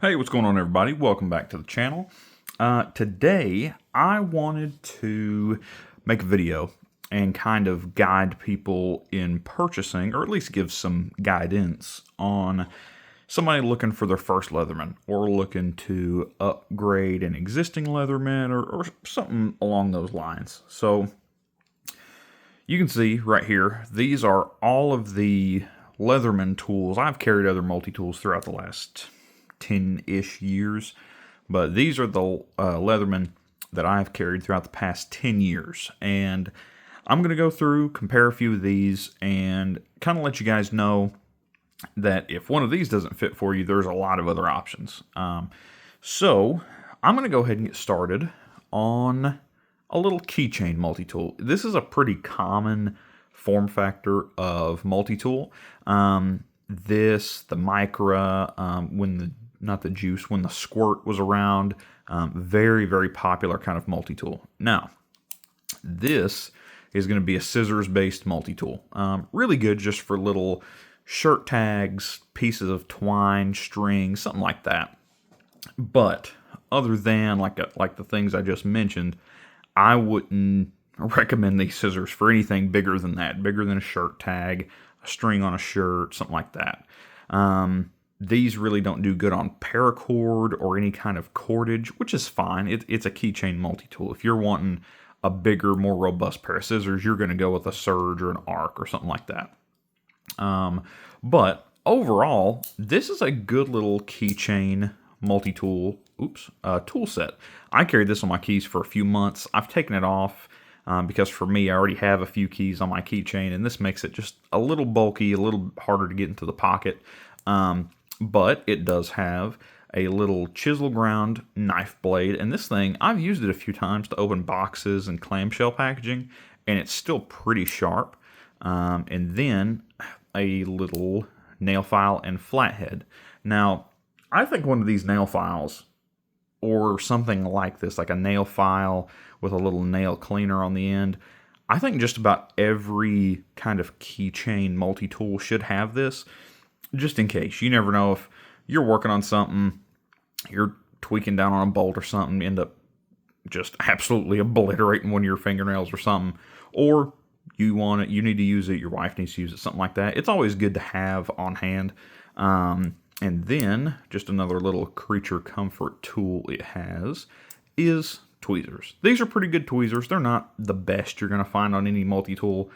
Hey, what's going on, everybody? Welcome back to the channel. Today, I wanted to make a video and kind of guide people in purchasing, or at least give some guidance on somebody looking for their first Leatherman, or looking to upgrade an existing Leatherman, or something along those lines. So, you can see right here, these are all of the Leatherman tools. I've carried other multi-tools throughout the last 10-ish years, but these are the Leatherman that I've carried throughout the past 10 years. And I'm going to go through, compare a few of these, and kind of let you guys know that if one of these doesn't fit for you, there's a lot of other options. So I'm going to go ahead and get started on a little keychain multi-tool. This is a pretty common form factor of multi-tool. The Micra, when the Squirt was around, very, very popular kind of multi-tool. Now, this is going to be a scissors-based multi-tool. Really good just for little shirt tags, pieces of twine, string, something like that. But other than like the things I just mentioned, I wouldn't recommend these scissors for anything bigger than that, bigger than a shirt tag, a string on a shirt, something like that. These really don't do good on paracord or any kind of cordage, which is fine. It's a keychain multi-tool. If you're wanting a bigger, more robust pair of scissors, you're going to go with a Surge or an Arc or something like that. But overall, this is a good little keychain multi-tool tool set. I carried this on my keys for a few months. I've taken it off because for me, I already have a few keys on my keychain, and this makes it just a little bulky, a little harder to get into the pocket. But it does have a little chisel ground knife blade, and this thing, I've used it a few times to open boxes and clamshell packaging, and it's still pretty sharp. And then a little nail file and flathead. Now, I think one of these nail files, or something like this, like a nail file with a little nail cleaner on the end, I think just about every kind of keychain multi-tool should have this, just in case. You never know, if you're working on something, you're tweaking down on a bolt or something, you end up just absolutely obliterating one of your fingernails or something, or you want it, you need to use it, your wife needs to use it, something like that. It's always good to have on hand. And then, just another little creature comfort tool it has is tweezers. These are pretty good tweezers. They're not the best you're going to find on any multi-tool.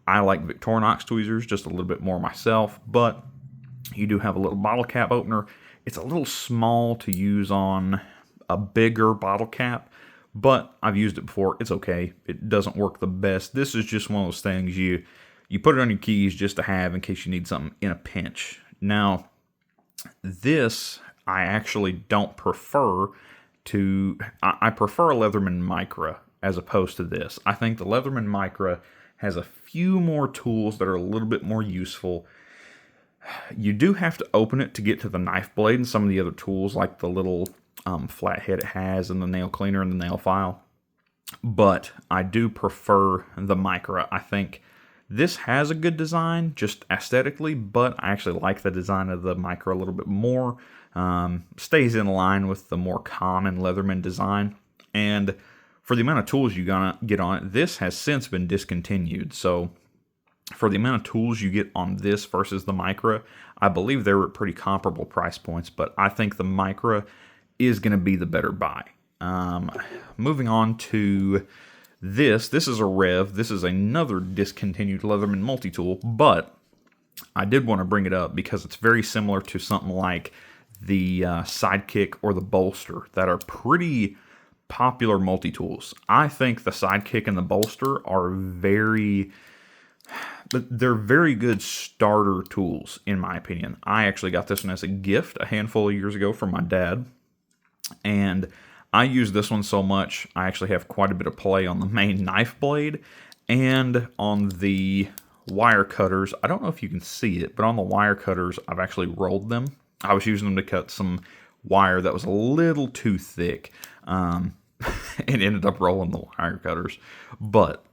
I like Victorinox tweezers just a little bit more myself, but you do have a little bottle cap opener. It's a little small to use on a bigger bottle cap, but I've used it before. It's okay. It doesn't work the best. This is just one of those things you put it on your keys just to have in case you need something in a pinch. Now, this I actually don't prefer to... I prefer a Leatherman Micra as opposed to this. I think the Leatherman Micra has a few more tools that are a little bit more useful. You do have to open it to get to the knife blade and some of the other tools, like the little flathead it has and the nail cleaner and the nail file. But I do prefer the Micra. I think this has a good design, just aesthetically, but I actually like the design of the Micra a little bit more. Stays in line with the more common Leatherman design. And for the amount of tools you're gonna get on it, this has since been discontinued. So for the amount of tools you get on this versus the Micra, I believe they were at pretty comparable price points, but I think the Micra is going to be the better buy. Moving on to this is a Rev. This is another discontinued Leatherman multi-tool, but I did want to bring it up because it's very similar to something like the Sidekick or the Bolster that are pretty popular multi-tools. I think the Sidekick and the Bolster are they're very good starter tools, in my opinion. I actually got this one as a gift a handful of years ago from my dad, and I use this one so much, I actually have quite a bit of play on the main knife blade and on the wire cutters. I don't know if you can see it, but on the wire cutters, I've actually rolled them. I was using them to cut some wire that was a little too thick, and ended up rolling the wire cutters. But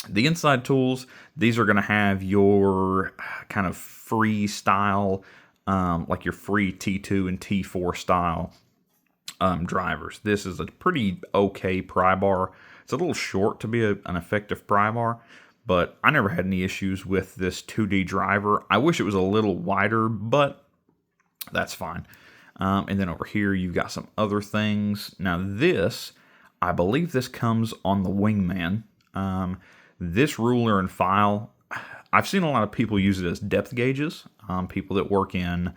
the inside tools, these are going to have your kind of freestyle like your free T2 and T4 style drivers. This is a pretty okay pry bar. It's a little short to be an effective pry bar, but I never had any issues with this 2D driver. I wish it was a little wider, but that's fine. And then over here, you've got some other things. Now this, I believe this comes on the Wingman. This ruler and file, I've seen a lot of people use it as depth gauges. People that work in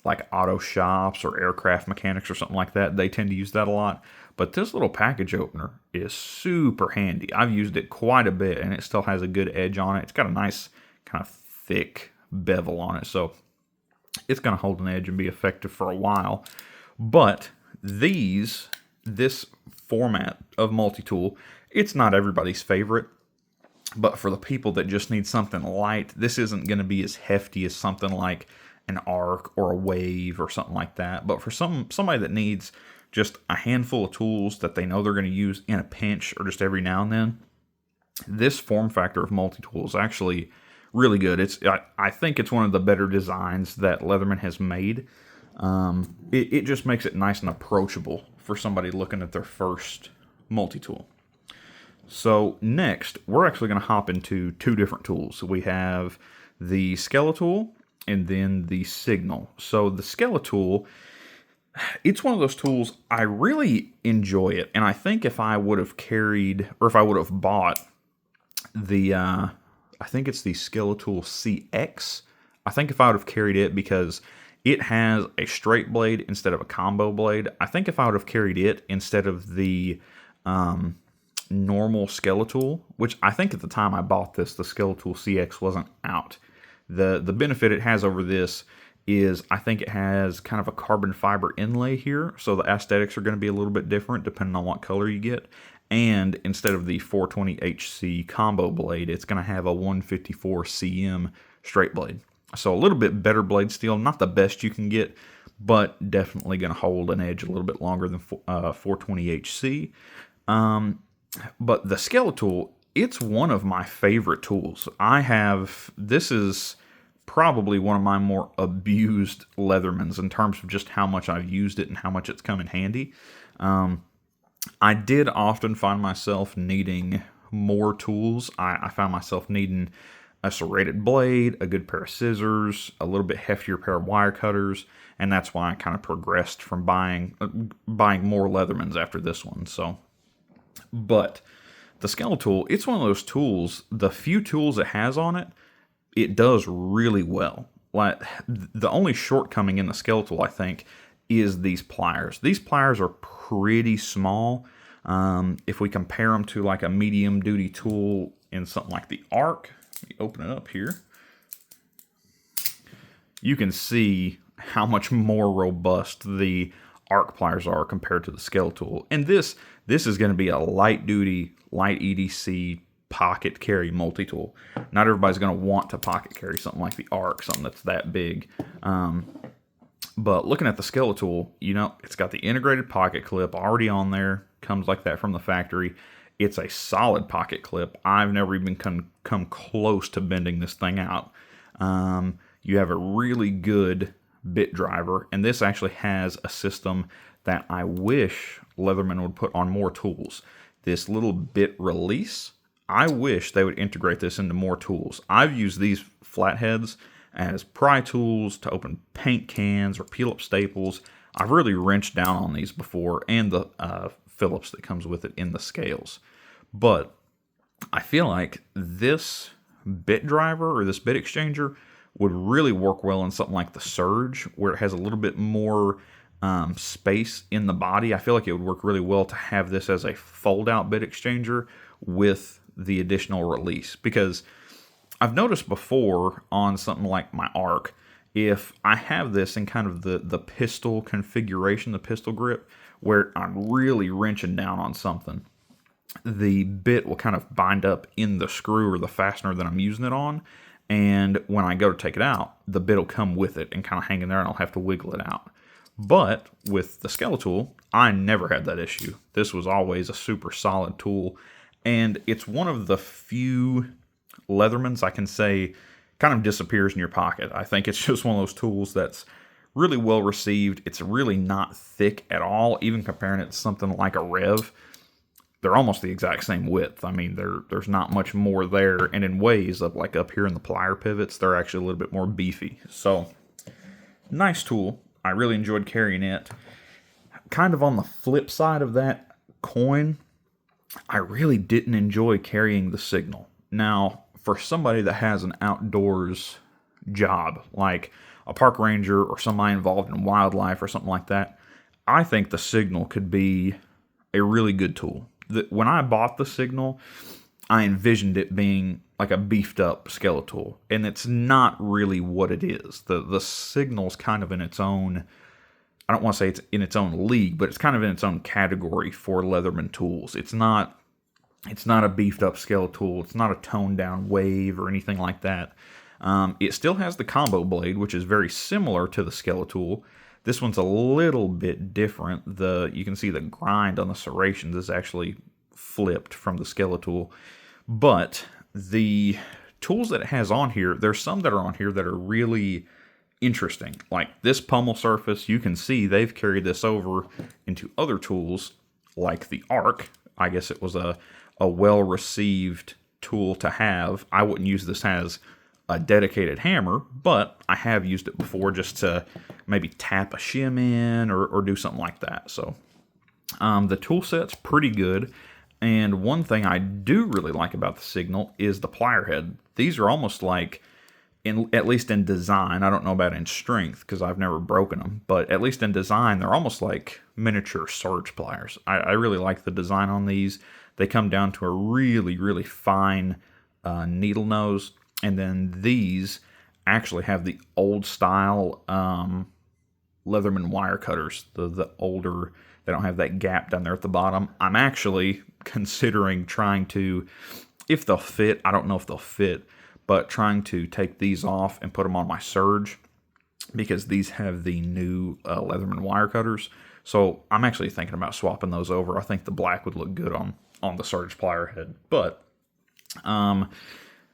like auto shops or aircraft mechanics or something like that, they tend to use that a lot. But this little package opener is super handy. I've used it quite a bit, and it still has a good edge on it. It's got a nice kind of thick bevel on it, so it's going to hold an edge and be effective for a while. But this format of multi-tool, it's not everybody's favorite. But for the people that just need something light, this isn't going to be as hefty as something like an Arc or a Wave or something like that. But for somebody that needs just a handful of tools that they know they're going to use in a pinch or just every now and then, this form factor of multi-tool is actually really good. I think it's one of the better designs that Leatherman has made. It just makes it nice and approachable for somebody looking at their first multi-tool. So next, we're actually going to hop into two different tools. So we have the Skeletool and then the Signal. So the Skeletool, it's one of those tools, I really enjoy it. And I think if I would have carried, or if I would have bought the, I think it's the Skeletool CX. I think if I would have carried it, because it has a straight blade instead of a combo blade, I think if I would have carried it instead of the normal Skeletool, which I think at the time I bought this, the Skeletool CX wasn't out. The benefit it has over this is I think it has kind of a carbon fiber inlay here, so the aesthetics are going to be a little bit different depending on what color you get. And instead of the 420HC combo blade, it's going to have a 154 CM straight blade. So a little bit better blade steel, not the best you can get, but definitely going to hold an edge a little bit longer than 420HC. But the Skeletool, it's one of my favorite tools. This is probably one of my more abused Leathermans in terms of just how much I've used it and how much it's come in handy. I did often find myself needing more tools. I found myself needing a serrated blade, a good pair of scissors, a little bit heftier pair of wire cutters, and that's why I kind of progressed from buying more Leathermans after this one. But the Skeletool, it's one of those tools, the few tools it has on it, it does really well. Like, the only shortcoming in the Skeletool, I think, is these pliers. These pliers are pretty small. If we compare them to like a medium duty tool in something like the Arc, let me open it up here. You can see how much more robust the Arc pliers are compared to the Skeletool. And this is going to be a light duty, light EDC pocket carry multi-tool. Not everybody's going to want to pocket carry something like the Arc, something that's that big. But looking at the Skeletool, it's got the integrated pocket clip already on there. Comes like that from the factory. It's a solid pocket clip. I've never even come close to bending this thing out. You have a really good bit driver, and this actually has a system that I wish Leatherman would put on more tools. This little bit release, I wish they would integrate this into more tools. I've used these flatheads as pry tools to open paint cans or peel up staples. I've really wrenched down on these before, and the Phillips that comes with it in the scales. But I feel like this bit driver or this bit exchanger would really work well in something like the Surge, where it has a little bit more space in the body. I feel like it would work really well to have this as a fold-out bit exchanger with the additional release, because I've noticed before on something like my Arc, if I have this in kind of the pistol configuration, the pistol grip, where I'm really wrenching down on something, the bit will kind of bind up in the screw or the fastener that I'm using it on, and when I go to take it out, the bit will come with it and kind of hang in there, and I'll have to wiggle it out. But with the Skeletool, I never had that issue. This was always a super solid tool, and it's one of the few Leathermans I can say kind of disappears in your pocket. I think it's just one of those tools that's really well received. It's really not thick at all, even comparing it to something like a Rev. They're almost the exact same width. I mean, there's not much more there, and in ways of like up here in the plier pivots, they're actually a little bit more beefy. So, nice tool. I really enjoyed carrying it. Kind of on the flip side of that coin, I really didn't enjoy carrying the Signal. Now, for somebody that has an outdoors job, like a park ranger or somebody involved in wildlife or something like that, I think the Signal could be a really good tool. When I bought the Signal, I envisioned it being like a beefed up Skeletool, and it's not really what it is. The Signal's kind of in its own, I don't want to say it's in its own league, but it's kind of in its own category for Leatherman tools. It's not a beefed up Skeletool. It's not a toned down Wave or anything like that. It still has the combo blade, which is very similar to the Skeletool. This one's a little bit different. You can see the grind on the serrations is actually flipped from the Skeletool. But the tools that it has on here, there's some that are on here that are really interesting. Like this pommel surface, you can see they've carried this over into other tools like the Arc. I guess it was a well-received tool to have. I wouldn't use this as a dedicated hammer, but I have used it before just to maybe tap a shim in or do something like that. So the tool set's pretty good. And one thing I do really like about the Signal is the plier head. These are almost like, at least in design, I don't know about in strength because I've never broken them, but at least in design, they're almost like miniature surge pliers. I really like the design on these. They come down to a really, really fine needle nose. And then these actually have the old style Leatherman wire cutters. The older, they don't have that gap down there at the bottom. I'm actually considering trying to, if they'll fit, I don't know if they'll fit, but trying to take these off and put them on my Surge because these have the new Leatherman wire cutters. So I'm actually thinking about swapping those over. I think the black would look good on the Surge plier head. But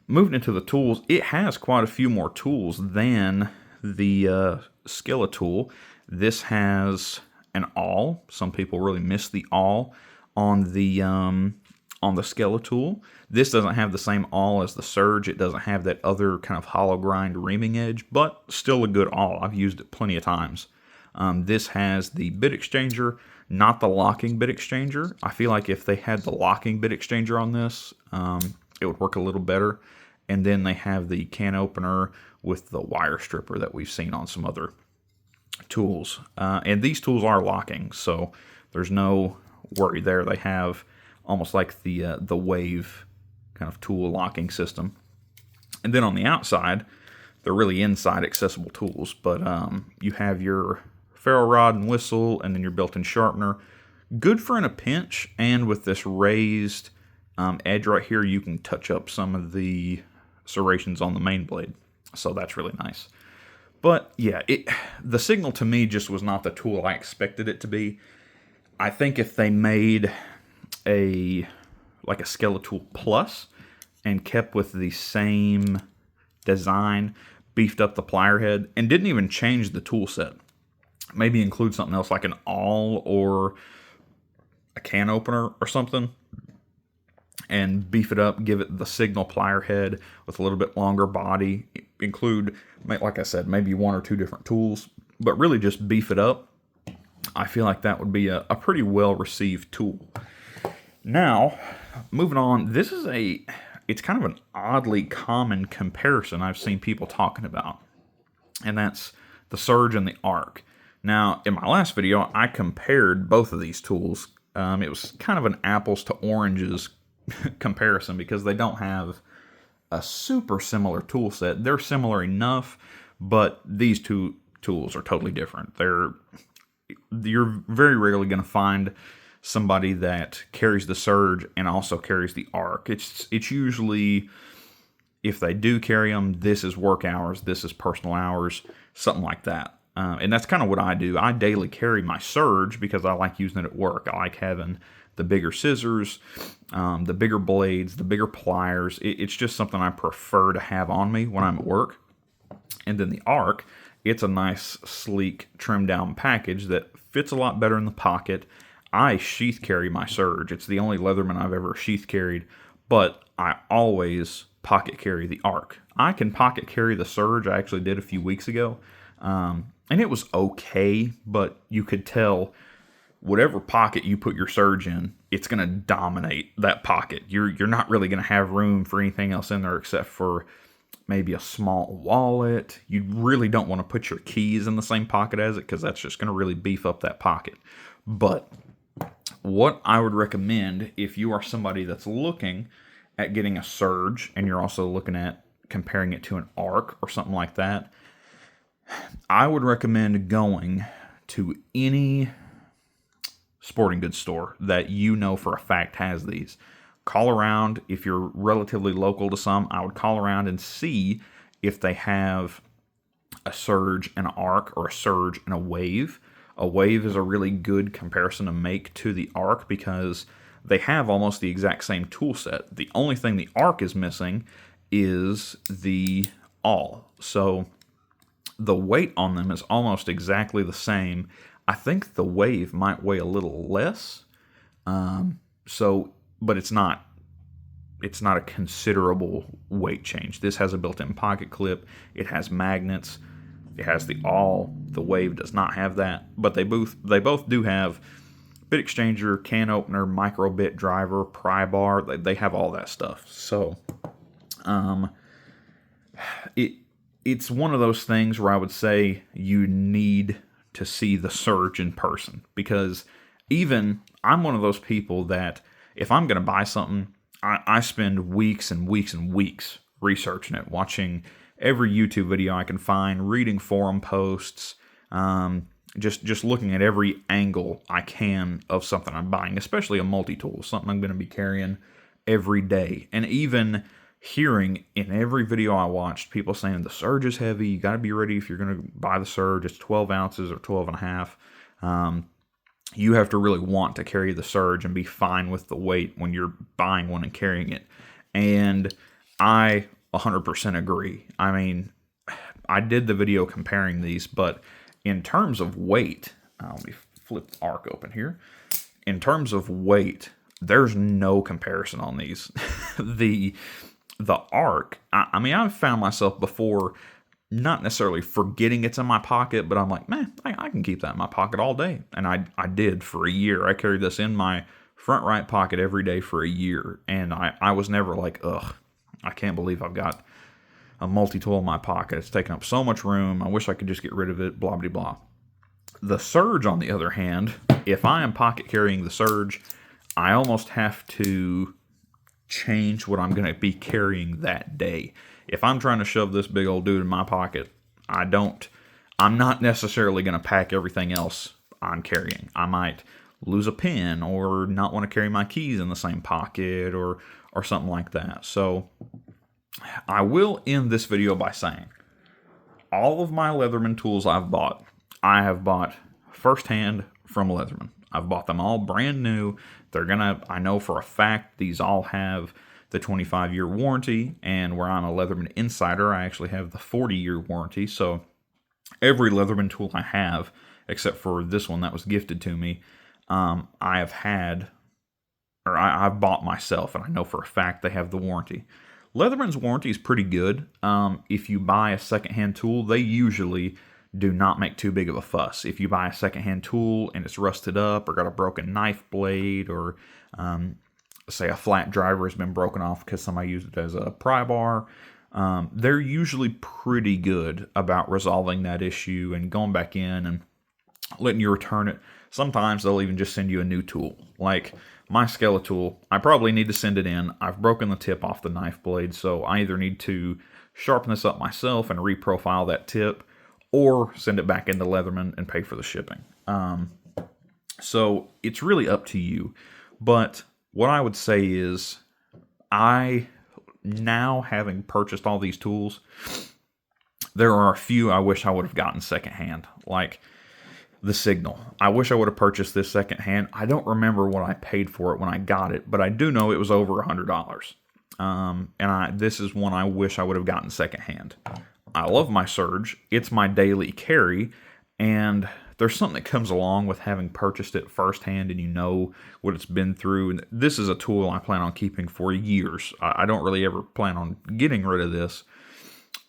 moving into the tools, it has quite a few more tools than the Skeletool. This has an awl. Some people really miss the awl on the Skeletool. This doesn't have the same awl as the Surge. It doesn't have that other kind of hollow grind reaming edge, but still a good awl. I've used it plenty of times. This has the bit exchanger, not the locking bit exchanger. I feel like if they had the locking bit exchanger on this, it would work a little better. And then they have the can opener with the wire stripper that we've seen on some other tools. And these tools are locking, so there's no worry there. They have almost like the Wave kind of tool locking system. And then on the outside, they're really inside accessible tools. But you have your ferro rod and whistle, and then your built-in sharpener. Good for in a pinch, and with this raised edge right here, you can touch up some of the serrations on the main blade. So that's really nice. But yeah, the Signal to me just was not the tool I expected it to be. I think if they made a Skeletool Plus and kept with the same design, beefed up the plier head, and didn't even change the tool set, maybe include something else like an awl or a can opener or something, and beef it up, give it the Signal plier head with a little bit longer body, include, like I said, maybe one or two different tools, but really just beef it up. I feel like that would be a pretty well-received tool. Now, moving on, it's kind of an oddly common comparison I've seen people talking about, and that's the Surge and the Arc. Now, in my last video, I compared both of these tools. It was kind of an apples to oranges comparison because they don't have a super similar tool set. They're similar enough, but these two tools are totally different. You're very rarely going to find somebody that carries the Surge and also carries the Arc. It's usually, if they do carry them, this is work hours, this is personal hours, something like that. And that's kind of what I do. I daily carry my Surge because I like using it at work. I like having the bigger scissors, the bigger blades, the bigger pliers. It's just something I prefer to have on me when I'm at work. And then the Arc, it's a nice, sleek, trimmed down package that fits a lot better in the pocket. I sheath carry my Surge. It's the only Leatherman I've ever sheath carried, but I always pocket carry the Arc. I can pocket carry the Surge. I actually did a few weeks ago, and it was okay, but you could tell whatever pocket you put your Surge in, it's going to dominate that pocket. You're not really going to have room for anything else in there except for maybe a small wallet. You really don't want to put your keys in the same pocket as it because that's just going to really beef up that pocket. But what I would recommend if you are somebody that's looking at getting a Surge and you're also looking at comparing it to an Arc or something like that, I would recommend going to any sporting goods store that you know for a fact has these. Call around. If you're relatively local to some, I would call around and see if they have a Surge and an Arc or a Surge and a Wave. A Wave is a really good comparison to make to the Arc because they have almost the exact same tool set. The only thing the Arc is missing is the awl. So the weight on them is almost exactly the same. I think the Wave might weigh a little less. But it's not a considerable weight change. This has a built-in pocket clip. It has magnets. It has the awl. The Wave does not have that, but they both do have bit exchanger, can opener, micro bit driver, pry bar. They have all that stuff. So, it's one of those things where I would say you need to see the Surge in person, because even I'm one of those people that if I'm going to buy something, I spend weeks and weeks and weeks researching it, watching every YouTube video I can find, reading forum posts, just looking at every angle I can of something I'm buying, especially a multi-tool, something I'm going to be carrying every day. And even hearing in every video I watched people saying the Surge is heavy, you got to be ready if you're going to buy the Surge, it's 12 ounces or 12 and a half. You have to really want to carry the Surge and be fine with the weight when you're buying one and carrying it. And I 100% agree. I mean, I did the video comparing these, but in terms of weight, let me flip the Arc open here. In terms of weight, there's no comparison on these. The Arc, I mean, I've found myself before not necessarily forgetting it's in my pocket, but I'm like, man, I can keep that in my pocket all day. And I did for a year. I carried this in my front right pocket every day for a year. And I was never like, ugh, I can't believe I've got a multi-tool in my pocket. It's taking up so much room. I wish I could just get rid of it, blah, blah, blah. The Surge, on the other hand, if I am pocket carrying the Surge, I almost have to change what I'm going to be carrying that day. If I'm trying to shove this big old dude in my pocket, I'm not necessarily going to pack everything else I'm carrying. I might lose a pen or not want to carry my keys in the same pocket or something like that. So I will end this video by saying all of my Leatherman tools I have bought firsthand from Leatherman. I've bought them all brand new. I know for a fact these all have the 25-year warranty, and where I'm a Leatherman insider, I actually have the 40-year warranty. So every Leatherman tool I have, except for this one that was gifted to me, I've bought myself, and I know for a fact they have the warranty. Leatherman's warranty is pretty good. If you buy a secondhand tool, they usually do not make too big of a fuss. If you buy a secondhand tool and it's rusted up or got a broken knife blade or say a flat driver has been broken off because somebody used it as a pry bar, they're usually pretty good about resolving that issue and going back in and letting you return it. Sometimes they'll even just send you a new tool. Like my Skeletool, I probably need to send it in. I've broken the tip off the knife blade, so I either need to sharpen this up myself and reprofile that tip, or send it back into Leatherman and pay for the shipping. So it's really up to you. But what I would say is, now having purchased all these tools, There are a few I wish I would have gotten secondhand, like the Signal. I wish I would have purchased this secondhand. I don't remember what I paid for it when I got it, but I do know it was over $100. This is one I wish I would have gotten secondhand. I love my Surge. It's my daily carry, and there's something that comes along with having purchased it firsthand and you know what it's been through. And this is a tool I plan on keeping for years. I don't really ever plan on getting rid of this.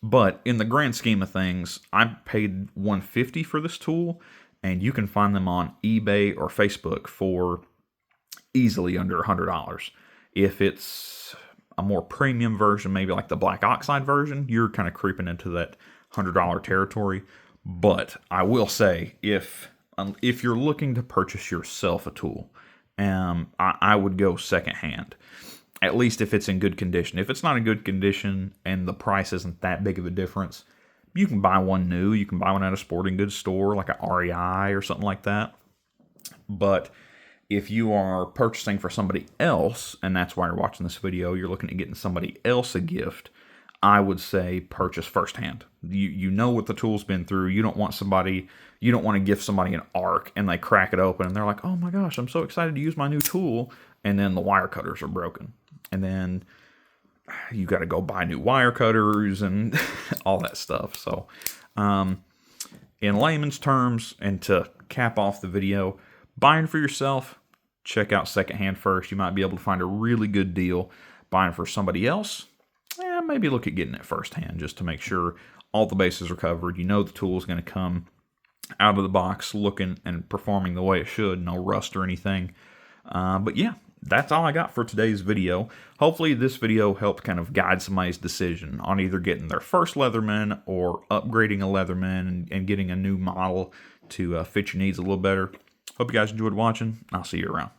But in the grand scheme of things, I paid $150 for this tool, and you can find them on eBay or Facebook for easily under $100. If it's a more premium version, maybe like the black oxide version, you're kind of creeping into that $100 territory. But I will say, if you're looking to purchase yourself a tool, I would go secondhand. At least if it's in good condition. If it's not in good condition and the price isn't that big of a difference, you can buy one new. You can buy one at a sporting goods store, like a REI or something like that. But if you are purchasing for somebody else, and that's why you're watching this video, you're looking at getting somebody else a gift, I would say purchase firsthand. You know what the tool's been through. You don't want to gift somebody an ARC and they crack it open and they're like, oh my gosh, I'm so excited to use my new tool, and then the wire cutters are broken. And then you got to go buy new wire cutters and all that stuff. So in layman's terms, and to cap off the video, buying for yourself, check out secondhand first. You might be able to find a really good deal. Buying for somebody else, maybe look at getting it firsthand just to make sure all the bases are covered. You know the tool is going to come out of the box looking and performing the way it should, no rust or anything. But yeah, that's all I got for today's video. Hopefully this video helped kind of guide somebody's decision on either getting their first Leatherman or upgrading a Leatherman and getting a new model to fit your needs a little better. Hope you guys enjoyed watching. I'll see you around.